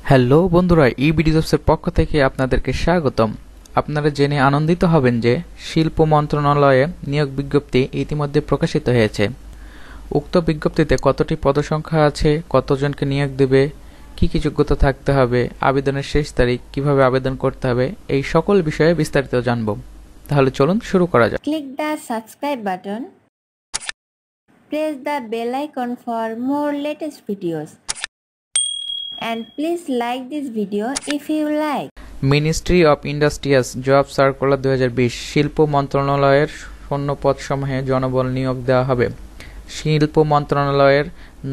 Hello বন্ধুরা, EBD জবসের পক্ষ থেকে আপনাদেরকে স্বাগতম। আপনারা জেনে আনন্দিত হবেন যে শিল্প মন্ত্রণালয়ে নিয়োগ বিজ্ঞপ্তি ইতিমধ্যে প্রকাশিত হয়েছে। উক্ত বিজ্ঞপ্তিতে কতটি পদসংখ্যা আছে, কতজনকে নিয়োগ দেবে, কি কি যোগ্যতা থাকতে হবে, আবেদনের শেষ তারিখ, কিভাবে আবেদন করতে হবে, এই সকল বিষয়ে বিস্তারিত জানব। তাহলে চলুন শুরু করা যাক। Click the subscribe button. Press the bell icon for more latest videos. And please like this video if you like. Ministry of industrious job circular 2020 শিল্প মন্ত্রণালয়ের শূন্য পদসমূহে জনবল নিয়োগ দেওয়া হবে। শিল্প মন্ত্রণালয়ের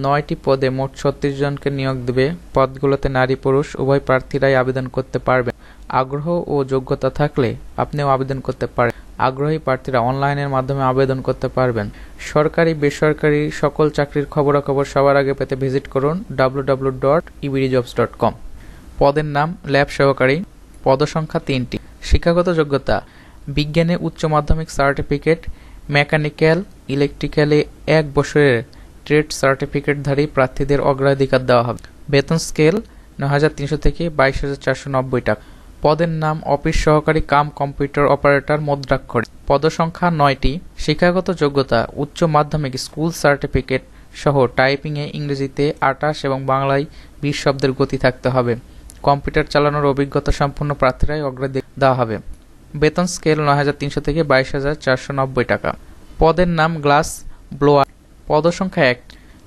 9টি পদে মোট 36 জনকে নিয়োগ দেবে। পদগুলোতে নারী পুরুষ উভয় প্রার্থীরাই আবেদন করতে পারবেন। আগ্রহ ও যোগ্যতা থাকলে আপনিও আবেদন করতে পারেন। আগ্রহী প্রার্থীরা অনলাইনের মাধ্যমে আবেদন করতে পারবেন। সরকারি বেসরকারি সকল চাকরির খবরাখবর সবার আগে পেতে ভিজিট করুন www.ebdjobs.com। পদের নাম ল্যাব সহকারী। পদসংখ্যা 3টি। শিক্ষাগত যোগ্যতা বিজ্ঞানে উচ্চ মাধ্যমিক সার্টিফিকেট, মেকানিক্যাল ইলেকট্রিক্যালে 1 বছরের ট্রেড সার্টিফিকেটধারী প্রার্থীদের অগ্রাধিকার দেওয়া হবে। বেতন স্কেল 9,300 থেকে 22,490 টাকা। পদের নাম অফিস সহকারী কাম কম্পিউটার অপারেটর মুদ্রাক্ষরে। পদসংখ্যা 9টি। শিক্ষাগত যোগ্যতা উচ্চ মাধ্যমিক স্কুল সার্টিফিকেট সহ টাইপিংয়ে ইংরেজিতে 28 এবং বাংলায় 20 শব্দের গতি থাকতে হবে। কম্পিউটার চালানোর অভিজ্ঞতা সম্পন্ন প্রার্থীরাই অগ্রাধিকার দেওয়া হবে। বেতন স্কেল 9,300 থেকে 22,490 টাকা। পদের নাম গ্লাস ব্লোয়ার। পদসংখ্যা 1।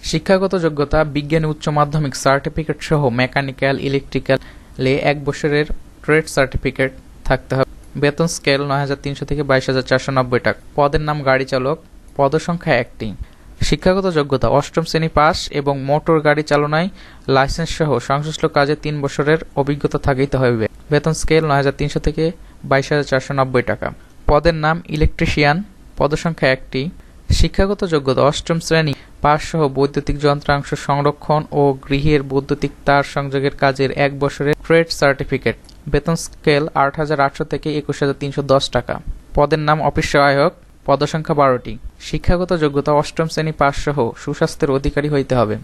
শিক্ষাগত যোগ্যতা বিজ্ঞানে উচ্চ মাধ্যমিক সার্টিফিকেট সহ মেকানিক্যাল ইলেকট্রিক্যালে 1 বছরের ট্রেড সার্টিফিকেট থাকতে হবে। বেতন স্কেল 9,300 থেকে 22,490 টাকা। পদের নাম গাড়ি চালক। পদসংখ্যা 1টি। শিক্ষাগত যোগ্যতা অষ্টম শ্রেণী পাস এবং মোটর গাড়ি চালনায় লাইসেন্স সহ সংশ্লিষ্ট কাজে 3 বছরের অভিজ্ঞতা থাকিতে হইবে। বেতন স্কেল 9,300 থেকে 22,490 টাকা। পদের নাম ইলেকট্রিশিয়ান। পদসংখ্যা 1টি। শিক্ষাগত যোগ্যতা অষ্টম শ্রেণী পাস সহ বৈদ্যুতিক যন্ত্রাংশ সংরক্ষণ ও গৃহের বৈদ্যুতিক তার সংযোগের কাজের 1 বছরের ট্রেড সার্টিফিকেট। বেতন স্কেল 8,800 থেকে 21,310 টাকা। পদের নাম অফিস সহায়ক। পদসংখ্যা 12টি। শিক্ষাগত যোগ্যতা অষ্টম শ্রেণী পাস সহ সুস্বাস্থ্যের অধিকারী হইতে হবে।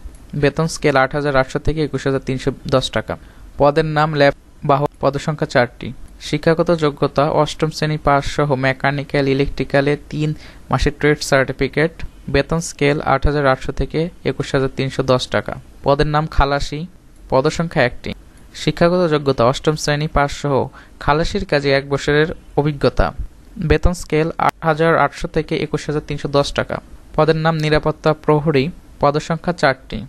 বেতন স্কেল 8,800 থেকে 21,310 টাকা। পদের নাম ল্যাব বাহক। পদসংখ্যা 4টি। শিক্ষাগত যোগ্যতা অষ্টম শ্রেণী পাস সহ মেকানিক্যাল ইলেকট্রিক্যালে 3 মাসের ট্রেড সার্টিফিকেট। বেতন স্কেল 8,800 থেকে 21,310 টাকা। পদের নাম খালাসি। পদসংখ্যা 1টি। শিক্ষাগত যোগ্যতা অষ্টম শ্রেণী পাস সহ খালাসির কাজে 1 বছরের অভিজ্ঞতা। বেতন স্কেল 8,800 থেকে 21,310 টাকা। পদের নাম নিরাপত্তা প্রহরী। পদসংখ্যা 4টি।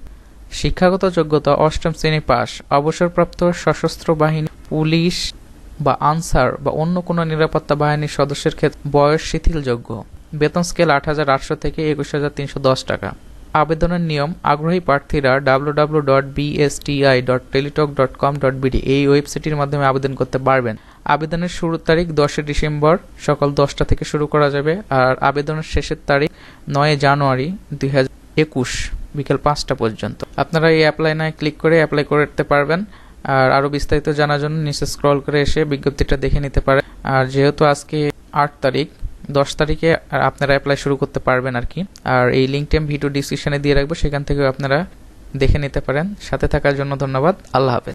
শিক্ষাগত যোগ্যতা অষ্টম শ্রেণী পাস। অবসরপ্রাপ্ত সশস্ত্র বাহিনী, পুলিশ বা আনসার বা অন্য কোনো নিরাপত্তা বাহিনীর সদস্যের ক্ষেত্রে বয়স শিথিলযোগ্য। বেতন স্কেল 8,800 থেকে 21,310 টাকা। আবেদনের নিয়ম আগ্রহী প্রার্থীরা www.bsti.teletalk.com.bd এই ওয়েবসাইটের মাধ্যমে আবেদন করতে পারবেন। আবেদনের শুরুর তারিখ 10 ডিসেম্বর সকাল 10টা থেকে শুরু করা যাবে আর আবেদনের শেষের তারিখ 9 জানুয়ারি 2021 বিকেল 5টা পর্যন্ত। আপনারা এই অ্যাপ্লাই নাও ক্লিক করে অ্যাপ্লাই করতে পারবেন। আর আরও বিস্তারিত জানার জন্য নিচে স্ক্রল করে এসে বিজ্ঞপ্তিটা দেখে নিতে পারেন। আর যেহেতু আজকে 8 তারিখ, 10 তারিখে আপনারা অ্যাপ্লাই শুরু করতে পারবেন আর কি। আর এই লিঙ্কটি আমি ভিডিও ডিসক্রিপশনে দিয়ে রাখবো, সেখান থেকেও আপনারা দেখে নিতে পারেন। সাথে থাকার জন্য ধন্যবাদ। আল্লাহ হাফেজ।